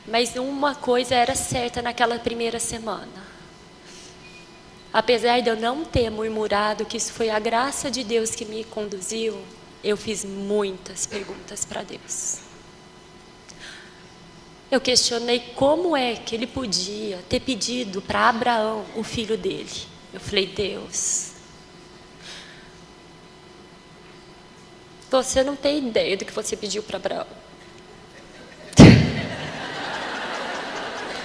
Mas uma coisa era certa naquela primeira semana. Apesar de eu não ter murmurado que isso foi a graça de Deus que me conduziu, eu fiz muitas perguntas para Deus. Eu questionei como é que ele podia ter pedido para Abraão o filho dele. Eu falei, Deus, você não tem ideia do que você pediu para Abraão.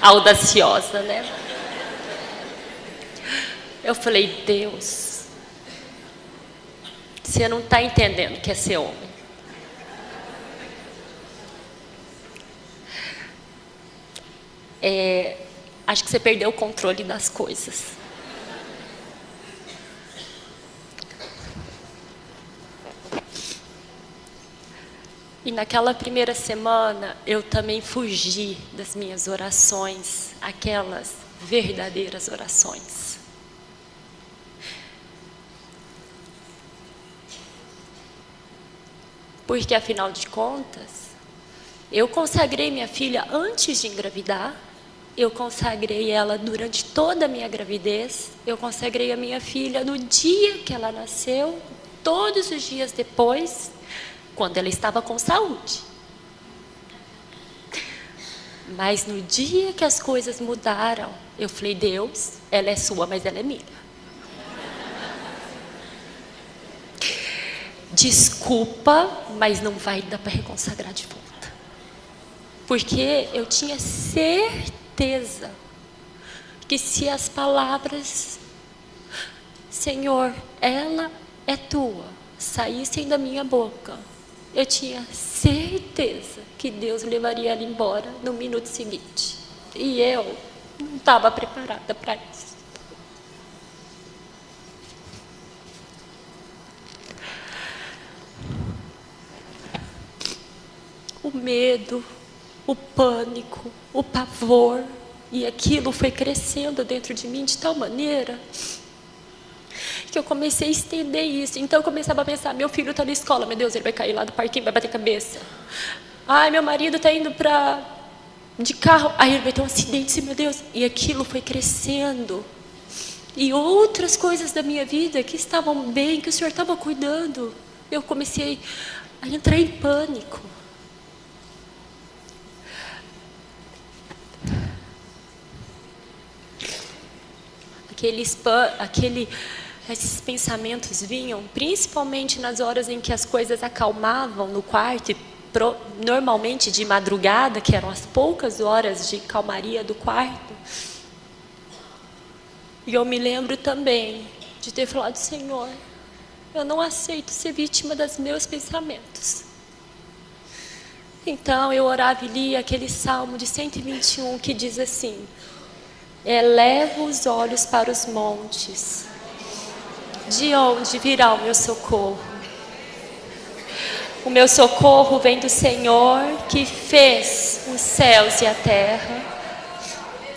Audaciosa, né? Eu falei, Deus, você não está entendendo o que é ser homem. Acho que você perdeu o controle das coisas. E naquela primeira semana, eu também fugi das minhas orações, aquelas verdadeiras orações. Porque, afinal de contas, eu consagrei minha filha antes de engravidar, eu consagrei ela durante toda a minha gravidez, eu consagrei a minha filha no dia que ela nasceu, todos os dias depois, quando ela estava com saúde. Mas no dia que as coisas mudaram, eu falei, Deus, ela é sua, mas ela é minha. Desculpa, mas não vai dar para reconsagrar de volta. Porque eu tinha certeza que se as palavras, Senhor, ela é tua, saíssem da minha boca, eu tinha certeza que Deus levaria ela embora no minuto seguinte. E eu não estava preparada para isso. O medo, o pânico, o pavor, e aquilo foi crescendo dentro de mim de tal maneira que eu comecei a estender isso. Então eu começava a pensar, meu filho está na escola, meu Deus, ele vai cair lá do parquinho, vai bater cabeça. Ai, meu marido está indo de carro, aí ele vai ter um acidente, meu Deus. E aquilo foi crescendo. E outras coisas da minha vida que estavam bem, que o Senhor estava cuidando, eu comecei a entrar em pânico. Esses pensamentos vinham principalmente nas horas em que as coisas acalmavam no quarto, normalmente de madrugada, que eram as poucas horas de calmaria do quarto. E eu me lembro também de ter falado, Senhor, eu não aceito ser vítima dos meus pensamentos. Então eu orava e lia aquele Salmo de 121 que diz assim, eleva os olhos para os montes, de onde virá o meu socorro? O meu socorro vem do Senhor que fez os céus e a terra.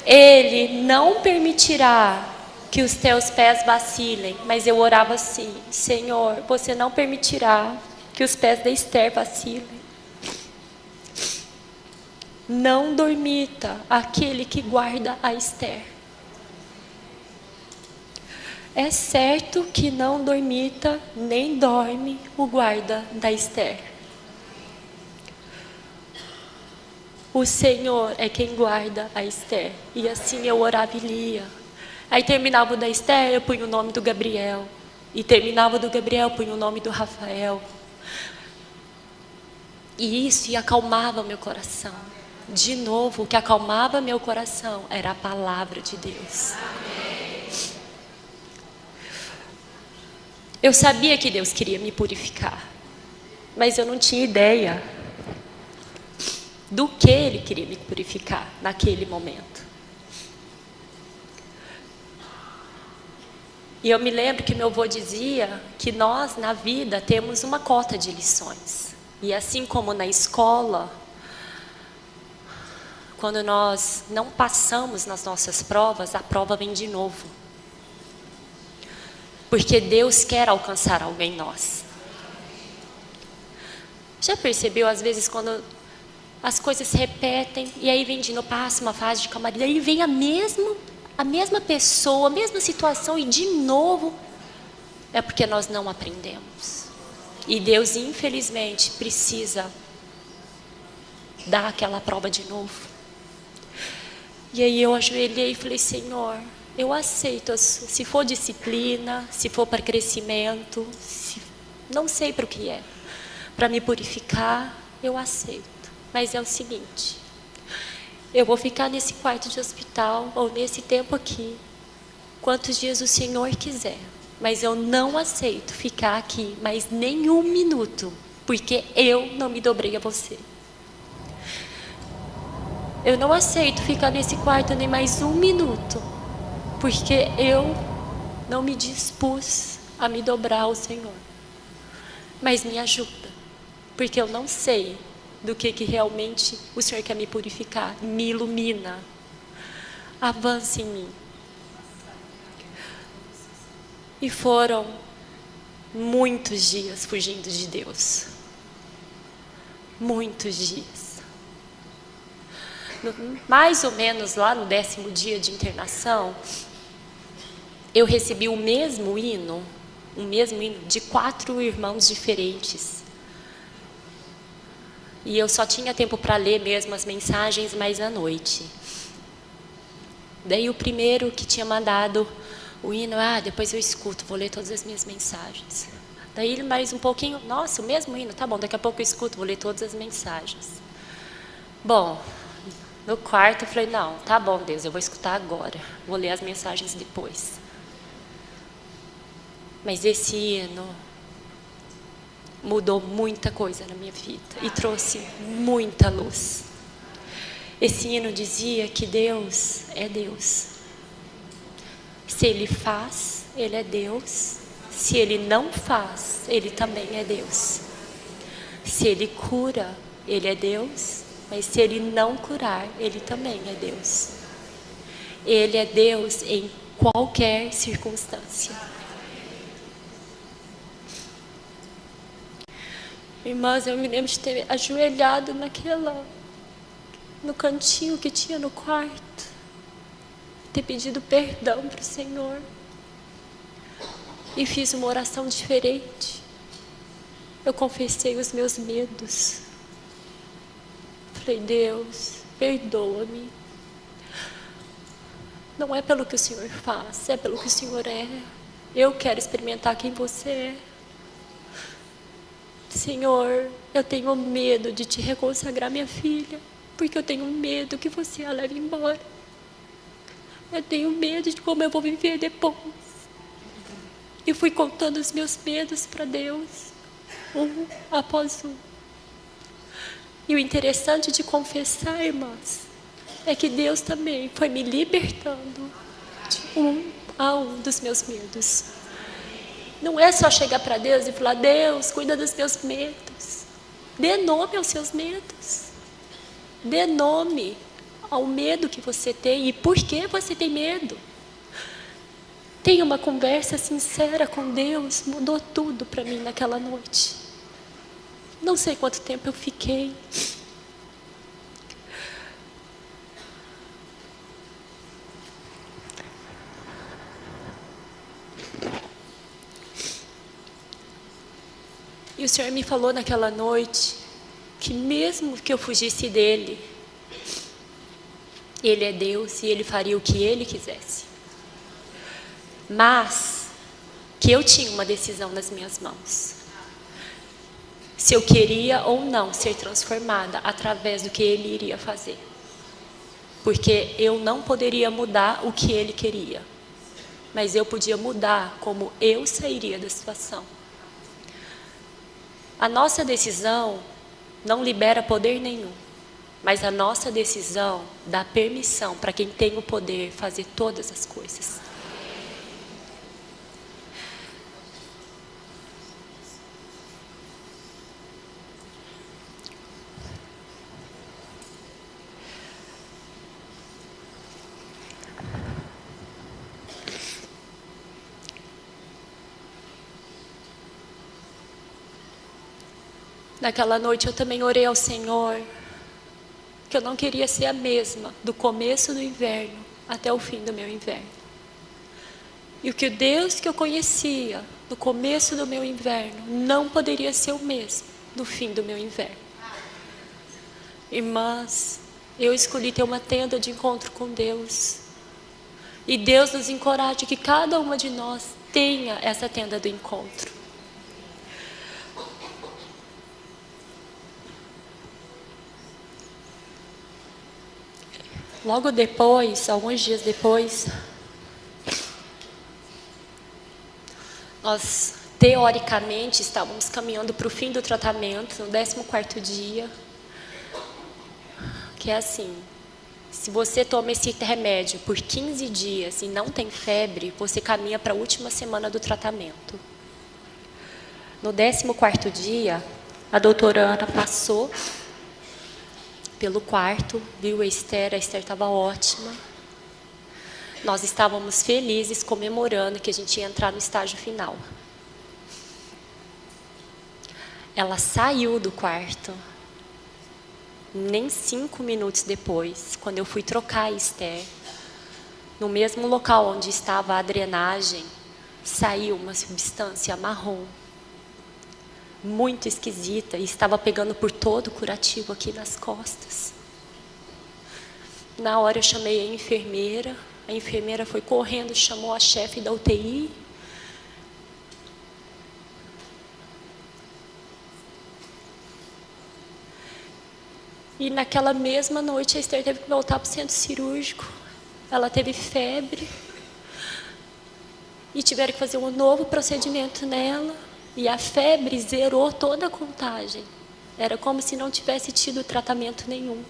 Ele não permitirá que os teus pés vacilem. Mas eu orava assim, Senhor, você não permitirá que os pés da Esther vacilem. Não dormita aquele que guarda a Esther. É certo que não dormita, nem dorme o guarda da Esther. O Senhor é quem guarda a Esther. E assim eu orava e lia. Aí terminava o da Esther, eu punha o nome do Gabriel. E terminava do Gabriel, eu punha o nome do Rafael. E isso acalmava meu coração. De novo, o que acalmava meu coração era a palavra de Deus. Eu sabia que Deus queria me purificar, mas eu não tinha ideia do que Ele queria me purificar naquele momento. E eu me lembro que meu avô dizia que nós, na vida, temos uma cota de lições. E assim como na escola, quando nós não passamos nas nossas provas, a prova vem de novo. Porque Deus quer alcançar algo em nós. Já percebeu, às vezes, quando as coisas se repetem, e aí vem de novo, passa uma fase de calmaria, aí vem a mesma pessoa, a mesma situação, e de novo, é porque nós não aprendemos. E Deus, infelizmente, precisa dar aquela prova de novo. E aí eu ajoelhei e falei, Senhor, eu aceito, se for disciplina, se for para crescimento, não sei para o que é, para me purificar, eu aceito. Mas é o seguinte, eu vou ficar nesse quarto de hospital, ou nesse tempo aqui, quantos dias o Senhor quiser. Mas eu não aceito ficar aqui mais nenhum minuto, porque eu não me dobrei a você. Eu não aceito ficar nesse quarto nem mais um minuto, porque eu não me dispus a me dobrar ao Senhor. Mas me ajuda, porque eu não sei do que realmente o Senhor quer me purificar. Me ilumina. Avance em mim. E foram muitos dias fugindo de Deus. Muitos dias. Mais ou menos lá no 10º dia de internação, eu recebi o mesmo hino de 4 irmãos diferentes. E eu só tinha tempo para ler mesmo as mensagens mais à noite. Daí o primeiro que tinha mandado o hino, depois eu escuto, vou ler todas as minhas mensagens. Daí mais um pouquinho, nossa, o mesmo hino, tá bom, daqui a pouco eu escuto, vou ler todas as mensagens. Bom, no quarto eu falei, não, tá bom Deus, eu vou escutar agora, vou ler as mensagens depois. Mas esse hino mudou muita coisa na minha vida e trouxe muita luz. Esse hino dizia que Deus é Deus. Se Ele faz, Ele é Deus. Se Ele não faz, Ele também é Deus. Se Ele cura, Ele é Deus. Mas se Ele não curar, Ele também é Deus. Ele é Deus em qualquer circunstância. Irmãs, eu me lembro de ter ajoelhado no cantinho que tinha no quarto, ter pedido perdão para o Senhor, e fiz uma oração diferente. Eu confessei os meus medos. Falei, Deus, perdoa-me. Não é pelo que o Senhor faz, é pelo que o Senhor é. Eu quero experimentar quem você é. Senhor, eu tenho medo de te reconsagrar minha filha, porque eu tenho medo que você a leve embora. Eu tenho medo de como eu vou viver depois. E fui contando os meus medos para Deus, um após um. E o interessante de confessar, irmãs, é que Deus também foi me libertando de um a um dos meus medos. Não é só chegar para Deus e falar, Deus, cuida dos meus medos. Dê nome aos seus medos. Dê nome ao medo que você tem e por que você tem medo. Tenha uma conversa sincera com Deus, mudou tudo para mim naquela noite. Não sei quanto tempo eu fiquei. E o Senhor me falou naquela noite que mesmo que eu fugisse dele, Ele é Deus e Ele faria o que Ele quisesse. Mas que eu tinha uma decisão nas minhas mãos. Se eu queria ou não ser transformada através do que Ele iria fazer. Porque eu não poderia mudar o que Ele queria. Mas eu podia mudar como eu sairia da situação. A nossa decisão não libera poder nenhum, mas a nossa decisão dá permissão para quem tem o poder fazer todas as coisas. Naquela noite eu também orei ao Senhor porque eu não queria ser a mesma do começo do inverno até o fim do meu inverno. E o que o Deus que eu conhecia no começo do meu inverno não poderia ser o mesmo no fim do meu inverno. Irmãs, eu escolhi ter uma tenda de encontro com Deus. E Deus nos encoraja que cada uma de nós tenha essa tenda do encontro. Logo depois, alguns dias depois, nós teoricamente estávamos caminhando para o fim do tratamento, no 14º dia, que é assim: se você toma esse remédio por 15 dias e não tem febre, você caminha para a última semana do tratamento. No 14º dia, a doutora Ana passou pelo quarto, viu a Esther estava ótima. Nós estávamos felizes, comemorando que a gente ia entrar no estágio final. Ela saiu do quarto. Nem 5 minutos depois, quando eu fui trocar a Esther, no mesmo local onde estava a drenagem, saiu uma substância marrom, muito esquisita, e estava pegando por todo o curativo aqui nas costas. Na hora eu chamei a enfermeira foi correndo, chamou a chefe da UTI. E naquela mesma noite a Esther teve que voltar para o centro cirúrgico. Ela teve febre. E tiveram que fazer um novo procedimento nela. E a febre zerou toda a contagem. Era como se não tivesse tido tratamento nenhum.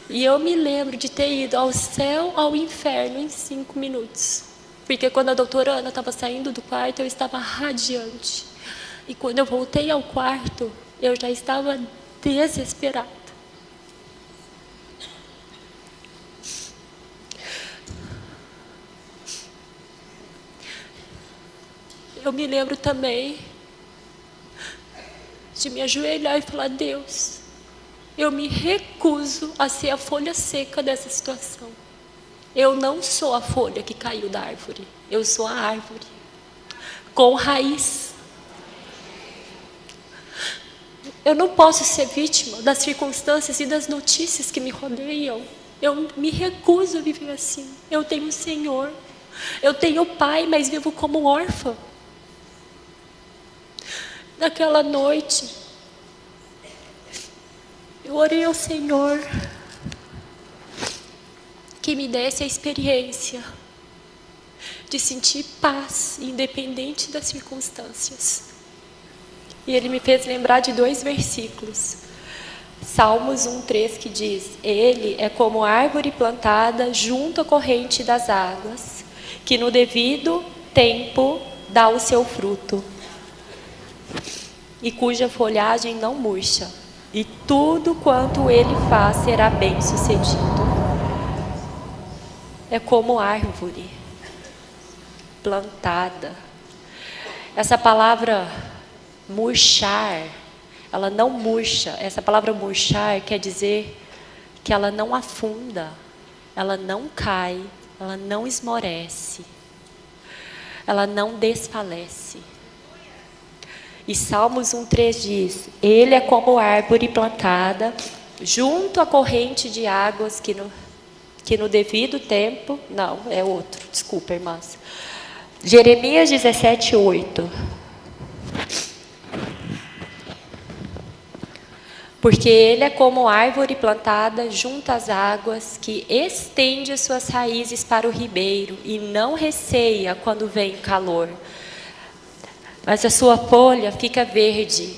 E eu me lembro de ter ido ao céu, ao inferno em 5 minutos. Porque quando a doutora Ana estava saindo do quarto, eu estava radiante. E quando eu voltei ao quarto, eu já estava desesperada. Eu me lembro também de me ajoelhar e falar: Deus, eu me recuso a ser a folha seca dessa situação. Eu não sou a folha que caiu da árvore. Eu sou a árvore com raiz. Eu não posso ser vítima das circunstâncias e das notícias que me rodeiam. Eu me recuso a viver assim. Eu tenho um Senhor. Eu tenho pai, mas vivo como órfã. Naquela noite, eu orei ao Senhor que me desse a experiência de sentir paz, independente das circunstâncias. E Ele me fez lembrar de 2 versículos. Salmos 1:3, que diz: Ele é como árvore plantada junto à corrente das águas, que no devido tempo dá o seu fruto, e cuja folhagem não murcha, e tudo quanto ele faz será bem sucedido. É como árvore plantada. Essa palavra murchar, ela não murcha. Essa palavra murchar quer dizer que ela não afunda, ela não cai, ela não esmorece, ela não desfalece. E Salmos 1:3 diz: Ele é como árvore plantada junto à corrente de águas que no devido tempo... Não, é outro, desculpa, irmãs. Jeremias 17:8. Porque ele é como árvore plantada junto às águas, que estende as suas raízes para o ribeiro e não receia quando vem o calor. Mas a sua folha fica verde,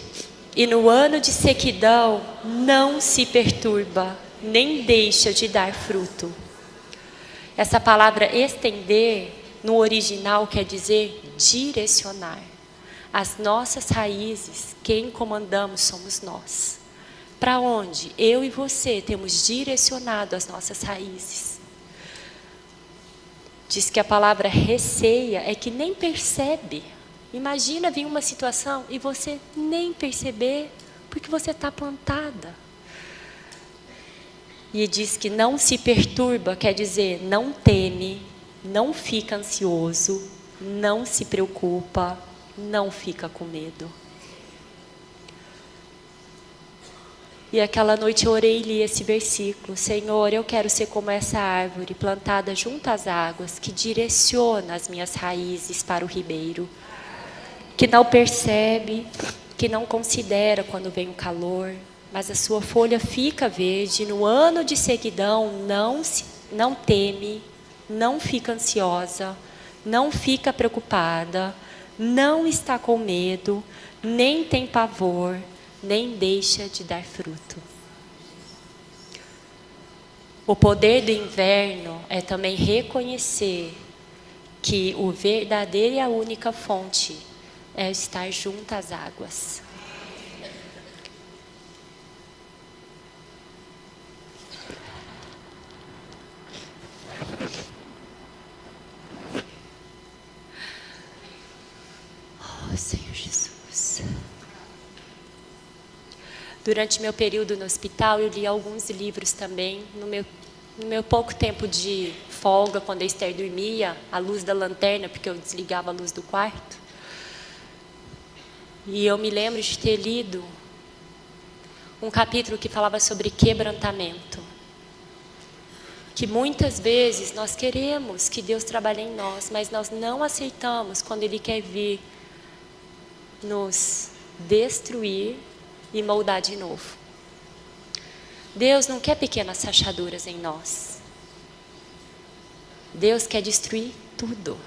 e no ano de sequidão não se perturba, nem deixa de dar fruto. Essa palavra estender, no original, quer dizer direcionar. As nossas raízes, quem comandamos somos nós. Para onde eu e você temos direcionado as nossas raízes? Diz que a palavra receia é que nem percebe. Imagina vir uma situação e você nem perceber Porque você está plantada. E diz que não se perturba, quer dizer, não teme, não fica ansioso, não se preocupa, não fica com medo. E aquela noite eu orei e li esse versículo: Senhor, eu quero ser como essa árvore plantada junto às águas, que direciona as minhas raízes para o ribeiro, que não percebe, que não considera quando vem o calor, mas a sua folha fica verde. No ano de seguidão não teme, não fica ansiosa, não fica preocupada, não está com medo, nem tem pavor, nem deixa de dar fruto. O poder do inverno é também reconhecer que o verdadeiro e a única fonte é estar junto às águas. Oh, Senhor Jesus. Durante meu período no hospital, eu li alguns livros também. No meu pouco tempo de folga, quando a Esther dormia, à luz da lanterna, porque eu desligava a luz do quarto. E eu me lembro de ter lido um capítulo que falava sobre quebrantamento. Que muitas vezes nós queremos que Deus trabalhe em nós, mas nós não aceitamos quando Ele quer vir nos destruir e moldar de novo. Deus não quer pequenas rachaduras em nós. Deus quer destruir tudo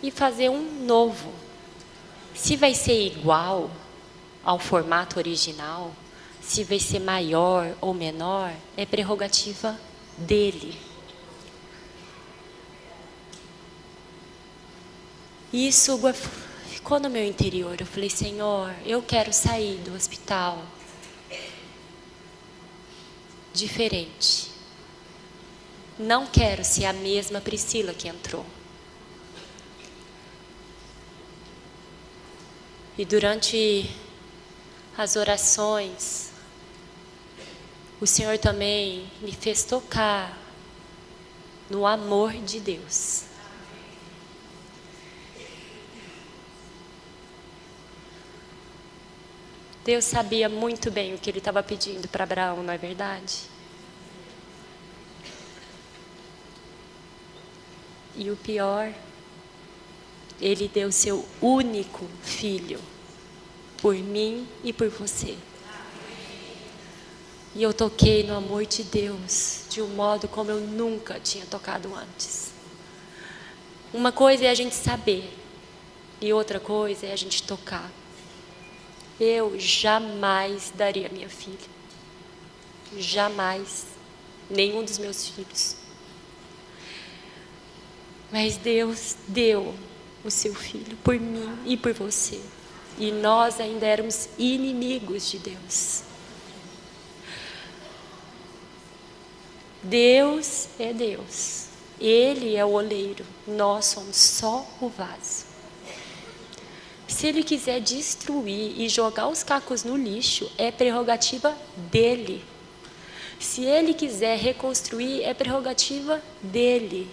e fazer um novo. Se vai ser igual ao formato original, se vai ser maior ou menor, é prerrogativa dele. Isso ficou no meu interior. Eu falei: Senhor, eu quero sair do hospital diferente. Não quero ser a mesma Priscila que entrou. E durante as orações, o Senhor também me fez tocar no amor de Deus. Deus sabia muito bem o que Ele estava pedindo para Abraão, não é verdade? E o pior, Ele deu seu único filho por mim e por você. E eu toquei no amor de Deus de um modo como eu nunca tinha tocado antes. Uma coisa é a gente saber e outra coisa é a gente tocar. Eu jamais daria minha filha. Jamais. Nenhum dos meus filhos. Mas Deus deu o seu filho por mim e por você. E nós ainda éramos inimigos de Deus. Deus é Deus. Ele é o oleiro. Nós somos só o vaso. Se Ele quiser destruir e jogar os cacos no lixo, é prerrogativa dele. Se Ele quiser reconstruir, é prerrogativa dele.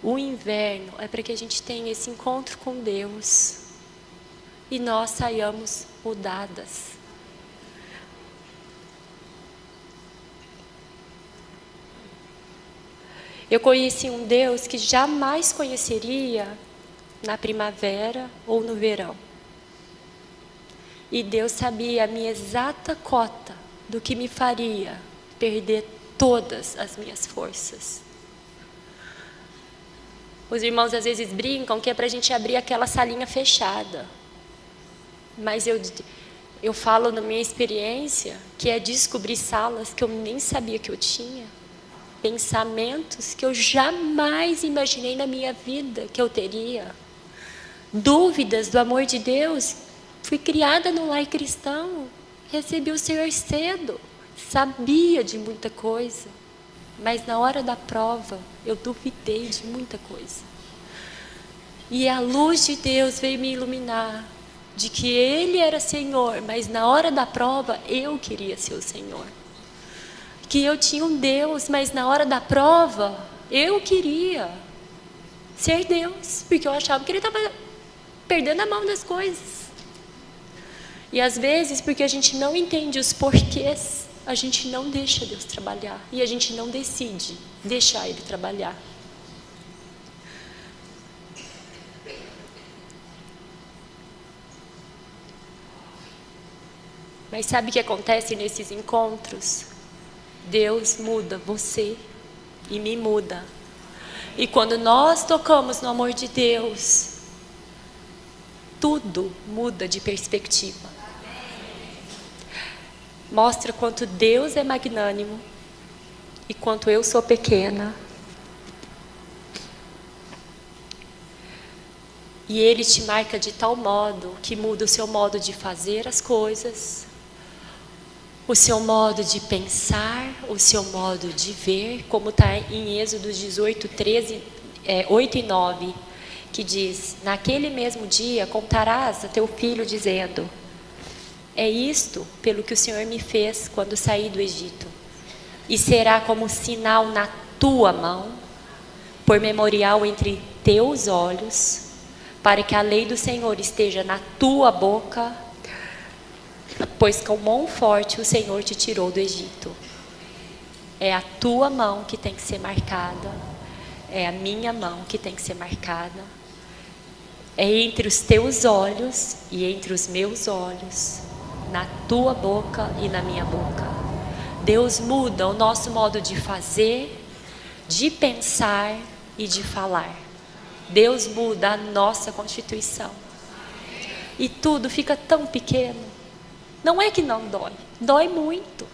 O inverno é para que a gente tenha esse encontro com Deus e nós saiamos mudadas. Eu conheci um Deus que jamais conheceria na primavera ou no verão. E Deus sabia a minha exata cota do que me faria perder todas as minhas forças. Os irmãos às vezes brincam que é para a gente abrir aquela salinha fechada. Mas eu falo na minha experiência que é descobrir salas que eu nem sabia que eu tinha. Pensamentos que eu jamais imaginei na minha vida que eu teria. Dúvidas do amor de Deus. Fui criada no lar cristão. Recebi o Senhor cedo. Sabia de muita coisa. Mas na hora da prova, eu duvidei de muita coisa. E a luz de Deus veio me iluminar. de que Ele era Senhor, mas na hora da prova eu queria ser o Senhor. Que eu tinha um Deus, mas na hora da prova eu queria ser Deus, porque eu achava que Ele estava perdendo a mão das coisas. E às vezes, porque a gente não entende os porquês, a gente não deixa Deus trabalhar. E a gente não decide deixar Ele trabalhar. Mas sabe o que acontece nesses encontros? Deus muda você e me muda. E quando nós tocamos no amor de Deus, tudo muda de perspectiva. Mostra quanto Deus é magnânimo e quanto eu sou pequena. E Ele te marca de tal modo que muda o seu modo de fazer as coisas, o seu modo de pensar, o seu modo de ver, como está em Êxodo 18, 8 e 9, que diz: naquele mesmo dia contarás a teu filho dizendo: é isto pelo que o Senhor me fez quando saí do Egito, e será como sinal na tua mão, por memorial entre teus olhos, para que a lei do Senhor esteja na tua boca, pois com mão forte o Senhor te tirou do Egito. É a tua mão que tem que ser marcada, é a minha mão que tem que ser marcada, é entre os teus olhos e entre os meus olhos, na tua boca e na minha boca. Deus muda o nosso modo de fazer, de pensar e de falar. Deus muda a nossa constituição. E tudo fica tão pequeno. Não é que não dói, dói muito.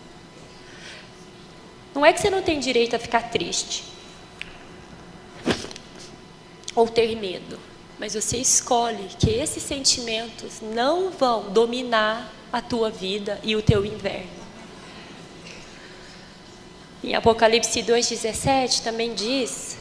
Não é que você não tem direito a ficar triste ou ter medo, mas você escolhe que esses sentimentos não vão dominar a tua vida e o teu inverno. Em Apocalipse 2,17 também diz,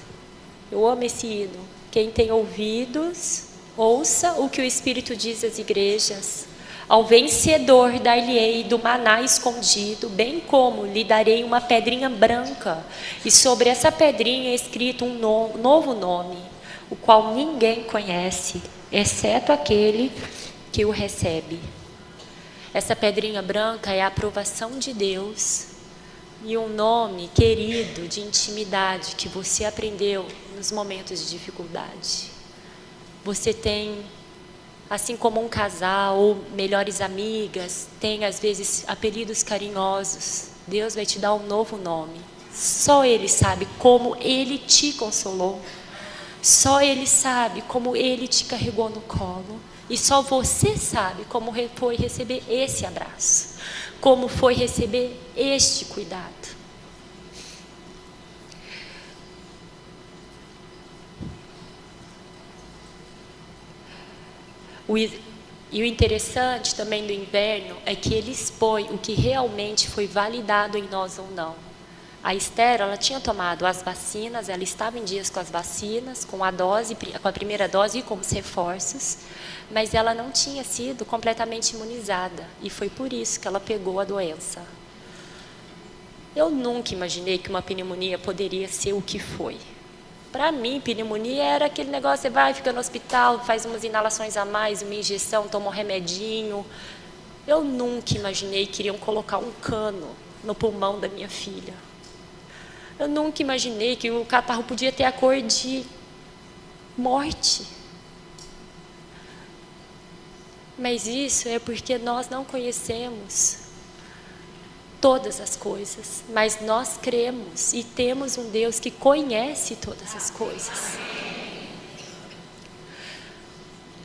eu amo esse hino: quem tem ouvidos, ouça o que o Espírito diz às igrejas. Ao vencedor dar-lhe-ei do maná escondido, bem como lhe darei uma pedrinha branca, e sobre essa pedrinha é escrito um novo nome, o qual ninguém conhece, exceto aquele que o recebe. Essa pedrinha branca é a aprovação de Deus e um nome querido de intimidade que você aprendeu nos momentos de dificuldade. Você tem, assim como um casal ou melhores amigas, tem às vezes apelidos carinhosos. Deus vai te dar um novo nome. Só Ele sabe como Ele te consolou. Só Ele sabe como Ele te carregou no colo. E só você sabe como foi receber esse abraço, como foi receber este cuidado. E o interessante também do inverno é que ele expõe o que realmente foi validado em nós ou não. A Esther, ela tinha tomado as vacinas, ela estava em dias com as vacinas, com a primeira dose e com os reforços, mas ela não tinha sido completamente imunizada, e foi por isso que ela pegou a doença. Eu nunca imaginei que uma pneumonia poderia ser o que foi. Para mim, pneumonia era aquele negócio, você vai, fica no hospital, faz umas inalações a mais, uma injeção, toma um remedinho. Eu nunca imaginei que iriam colocar um cano no pulmão da minha filha. Eu nunca imaginei que o catarro podia ter a cor de morte. Mas isso é porque nós não conhecemos todas as coisas, mas nós cremos e temos um Deus que conhece todas as coisas.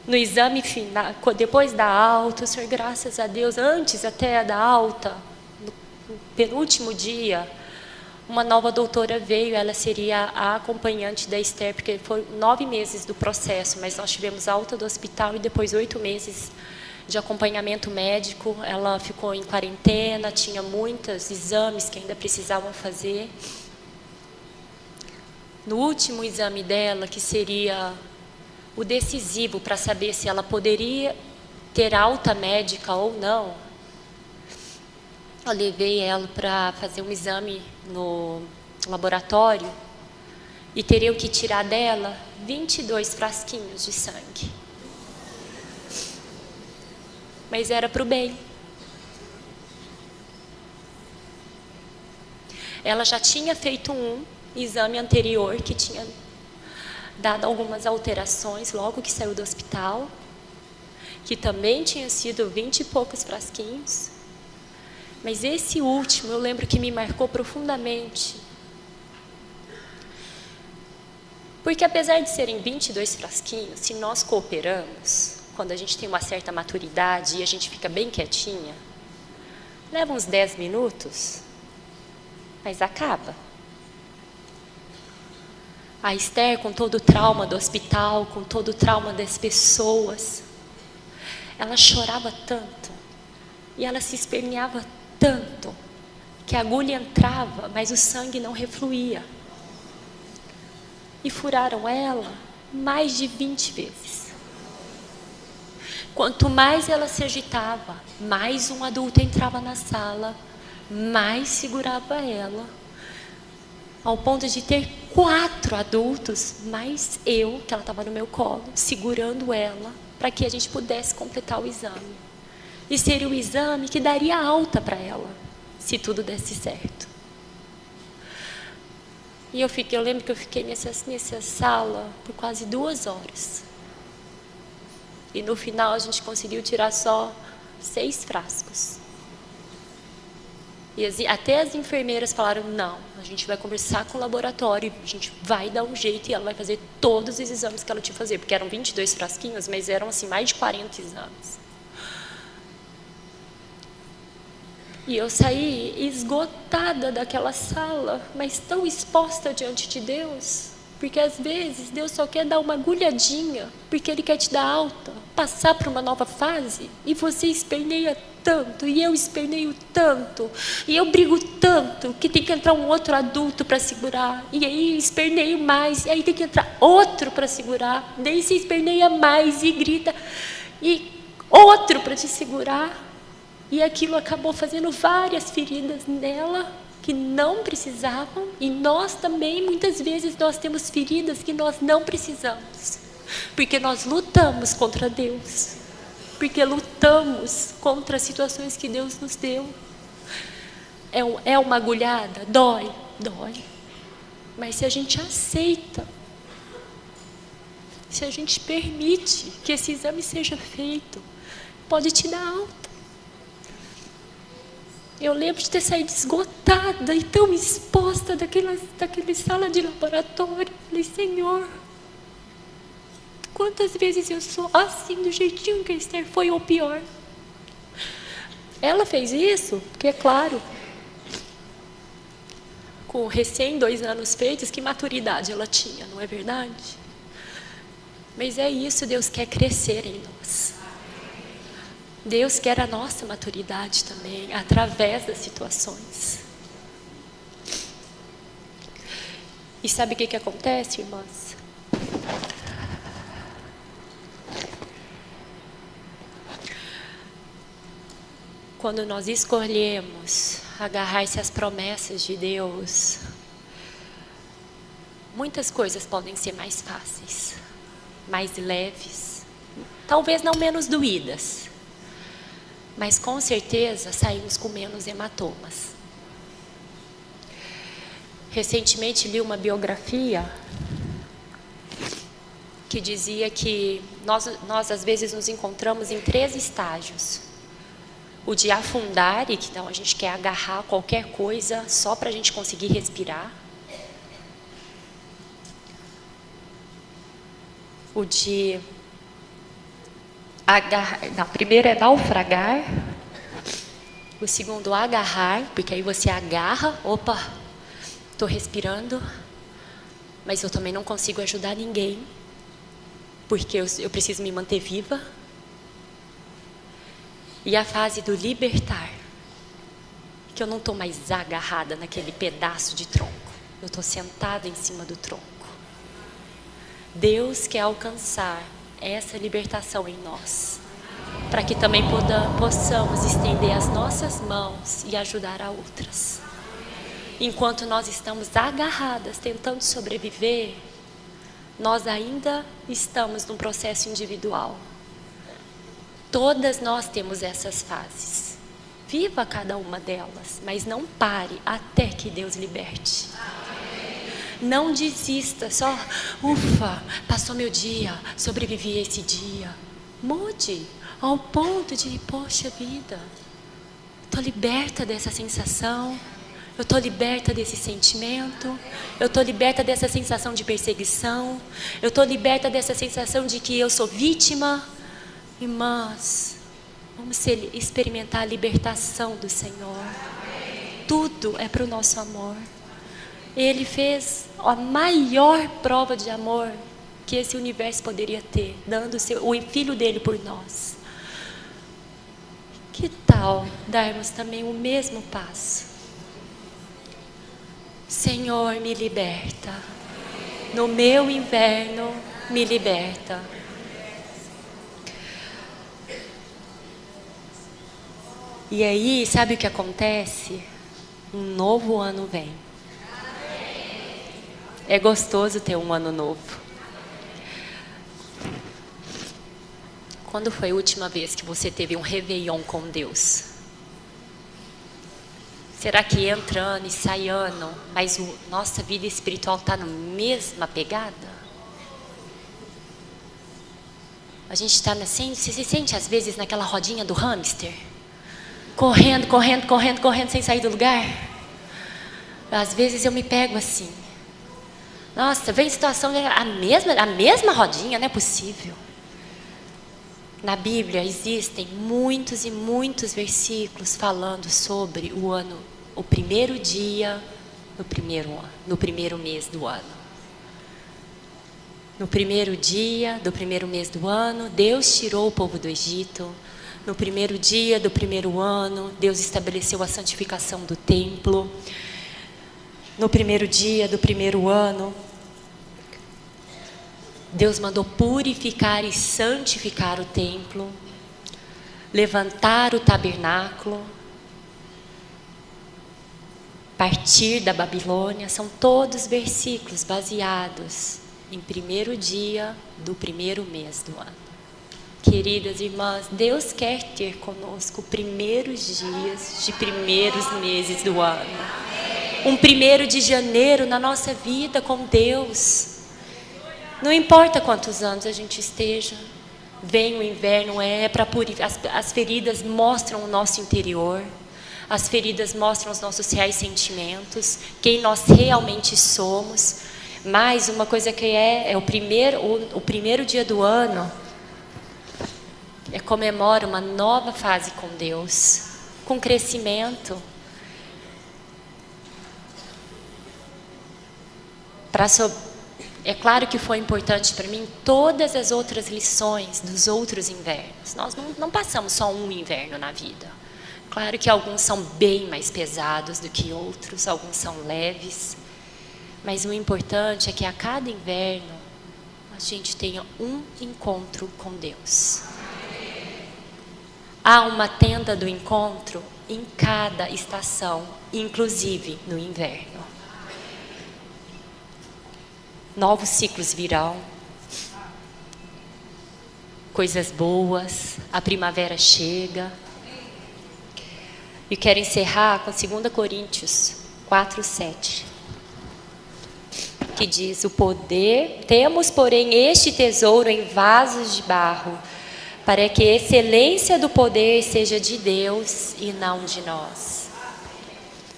No exame final, depois da alta, o Senhor, graças a Deus, antes até da alta, no penúltimo dia, uma nova doutora veio, ela seria a acompanhante da Esther, porque foram 9 meses do processo, mas nós tivemos alta do hospital e depois 8 meses de acompanhamento médico. Ela ficou em quarentena, tinha muitos exames que ainda precisavam fazer. No último exame dela, que seria o decisivo para saber se ela poderia ter alta médica ou não, eu levei ela para fazer um exame no laboratório e teriam que tirar dela 22 frasquinhos de sangue. Mas era para o bem. Ela já tinha feito um exame anterior que tinha dado algumas alterações logo que saiu do hospital, que também tinha sido 20 e poucos frasquinhos. Mas esse último eu lembro que me marcou profundamente. Porque apesar de serem 22 frasquinhos, se nós cooperamos, quando a gente tem uma certa maturidade e a gente fica bem quietinha, leva uns 10 minutos, mas acaba. A Esther, com todo o trauma do hospital, com todo o trauma das pessoas, ela chorava tanto e ela se esperneava tanto que a agulha entrava, mas o sangue não refluía. E furaram ela mais de 20 vezes. Quanto mais ela se agitava, mais um adulto entrava na sala, mais segurava ela, ao ponto de ter 4 adultos, mais eu, que ela estava no meu colo, segurando ela, para que a gente pudesse completar o exame. E seria o exame que daria alta para ela, se tudo desse certo. E eu lembro que eu fiquei nessa sala por quase 2 horas. E no final a gente conseguiu tirar só 6 frascos. E até as enfermeiras falaram, não, a gente vai conversar com o laboratório, a gente vai dar um jeito e ela vai fazer todos os exames que ela tinha que fazer, porque eram 22 frasquinhos, mas eram assim mais de 40 exames. E eu saí esgotada daquela sala, mas tão exposta diante de Deus, porque às vezes Deus só quer dar uma agulhadinha, porque Ele quer te dar alta, passar para uma nova fase, e você esperneia tanto, e eu esperneio tanto, e eu brigo tanto, que tem que entrar um outro adulto para segurar, e aí esperneio mais, e aí tem que entrar outro para segurar, daí você esperneia mais e grita, e outro para te segurar. E aquilo acabou fazendo várias feridas nela que não precisavam. E nós também, muitas vezes, nós temos feridas que nós não precisamos. Porque nós lutamos contra Deus. Porque lutamos contra as situações que Deus nos deu. É uma agulhada? Dói, dói. Mas se a gente aceita, se a gente permite que esse exame seja feito, pode te dar alta. Eu lembro de ter saído esgotada e tão exposta daquela sala de laboratório. Falei, Senhor, quantas vezes eu sou assim, do jeitinho que a Esther foi, ou pior. Ela fez isso, porque é claro, com recém 2 anos feitos, que maturidade ela tinha, não é verdade? Mas é isso, Deus quer crescer em nós. Deus quer a nossa maturidade também, através das situações. E sabe o que acontece, irmãs? Quando nós escolhemos agarrar-se às promessas de Deus, muitas coisas podem ser mais fáceis, mais leves, talvez não menos doídas. Mas com certeza saímos com menos hematomas. Recentemente li uma biografia que dizia que nós às vezes nos encontramos em 3 estágios. O de afundar, e que então a gente quer agarrar qualquer coisa só para a gente conseguir respirar. O de agarrar, não, primeiro é naufragar, o segundo agarrar, porque aí você agarra, opa, estou respirando, mas eu também não consigo ajudar ninguém, porque eu preciso me manter viva. E a fase do libertar, que eu não estou mais agarrada naquele pedaço de tronco, eu estou sentada em cima do tronco. Deus quer alcançar essa libertação em nós. para que também possamos estender as nossas mãos e ajudar a outras. Enquanto nós estamos agarradas, tentando sobreviver, nós ainda estamos num processo individual. Todas nós temos essas fases. Viva cada uma delas, mas não pare até que Deus liberte. Não desista, só, ufa, passou meu dia, sobrevivi a esse dia. Mude ao ponto de, poxa vida, estou liberta dessa sensação, eu estou liberta desse sentimento, eu estou liberta dessa sensação de perseguição, eu estou liberta dessa sensação de que eu sou vítima. Irmãs, vamos experimentar a libertação do Senhor. Tudo é para o nosso amor. Ele fez a maior prova de amor que esse universo poderia ter, dando o filho dele por nós. Que tal darmos também o mesmo passo? Senhor, me liberta. No meu inverno, me liberta. E aí, sabe o que acontece? Um novo ano vem. É gostoso ter um ano novo. Quando foi a última vez que você teve um réveillon com Deus? Será que entra ano e sai ano, mas nossa vida espiritual está na mesma pegada? A gente está assim, você se sente às vezes naquela rodinha do hamster? Correndo, correndo, correndo, correndo, sem sair do lugar? Às vezes eu me pego assim. Nossa, vem situação, a mesma rodinha, não é possível. Na Bíblia existem muitos e muitos versículos falando sobre o ano, o primeiro dia no primeiro mês do ano. No primeiro dia do primeiro mês do ano, Deus tirou o povo do Egito. No primeiro dia do primeiro ano, Deus estabeleceu a santificação do templo. No primeiro dia do primeiro ano, Deus mandou purificar e santificar o templo, levantar o tabernáculo, partir da Babilônia. São todos versículos baseados em primeiro dia do primeiro mês do ano. Queridas irmãs, Deus quer ter conosco primeiros dias de primeiros meses do ano. Um 1º de janeiro na nossa vida com Deus. Não importa quantos anos a gente esteja, vem o inverno, é para purificar. As feridas mostram o nosso interior, as feridas mostram os nossos reais sentimentos, quem nós realmente somos. Mas uma coisa que é o primeiro dia do ano, comemora uma nova fase com Deus, com crescimento. É claro que foi importante para mim todas as outras lições dos outros invernos. Nós não passamos só um inverno na vida. Claro que alguns são bem mais pesados do que outros, alguns são leves. Mas o importante é que a cada inverno a gente tenha um encontro com Deus. Há uma tenda do encontro em cada estação, inclusive no inverno. Novos ciclos virão, coisas boas, a primavera chega. E quero encerrar com 2 Coríntios 4:7, que diz: o poder, temos porém este tesouro em vasos de barro, para que a excelência do poder seja de Deus e não de nós.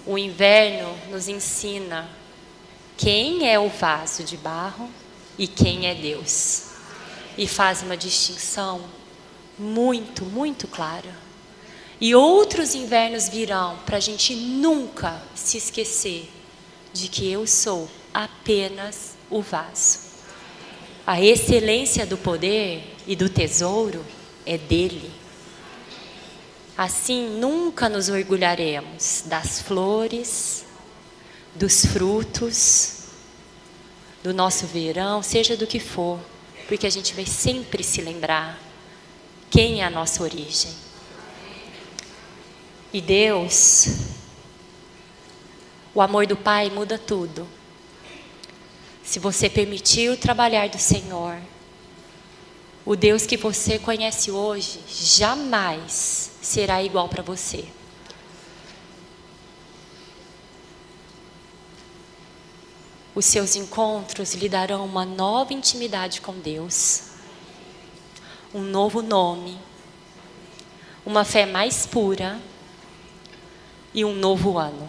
O inverno nos ensina quem é o vaso de barro e quem é Deus. E faz uma distinção muito, muito clara. E outros invernos virão para a gente nunca se esquecer de que eu sou apenas o vaso. A excelência do poder e do tesouro é dele. Assim, nunca nos orgulharemos das flores, dos frutos, do nosso verão, seja do que for, porque a gente vai sempre se lembrar quem é a nossa origem. E Deus, o amor do Pai muda tudo. Se você permitir o trabalhar do Senhor, o Deus que você conhece hoje jamais será igual para você. Os seus encontros lhe darão uma nova intimidade com Deus, um novo nome, uma fé mais pura e um novo ano.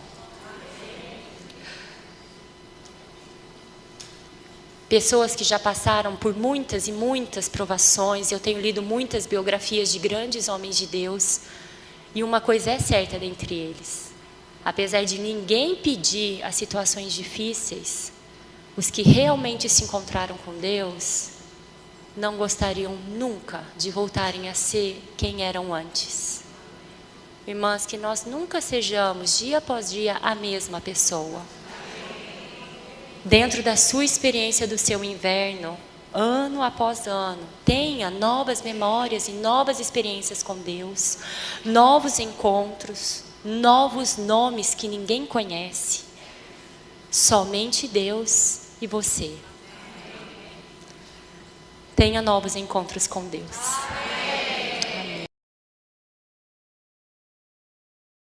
Pessoas que já passaram por muitas e muitas provações, eu tenho lido muitas biografias de grandes homens de Deus, e uma coisa é certa dentre eles: apesar de ninguém pedir as situações difíceis, os que realmente se encontraram com Deus não gostariam nunca de voltarem a ser quem eram antes. Irmãs, que nós nunca sejamos dia após dia a mesma pessoa. Dentro da sua experiência do seu inverno, ano após ano, tenha novas memórias e novas experiências com Deus, novos encontros, novos nomes que ninguém conhece. Somente Deus e você. Tenha novos encontros com Deus.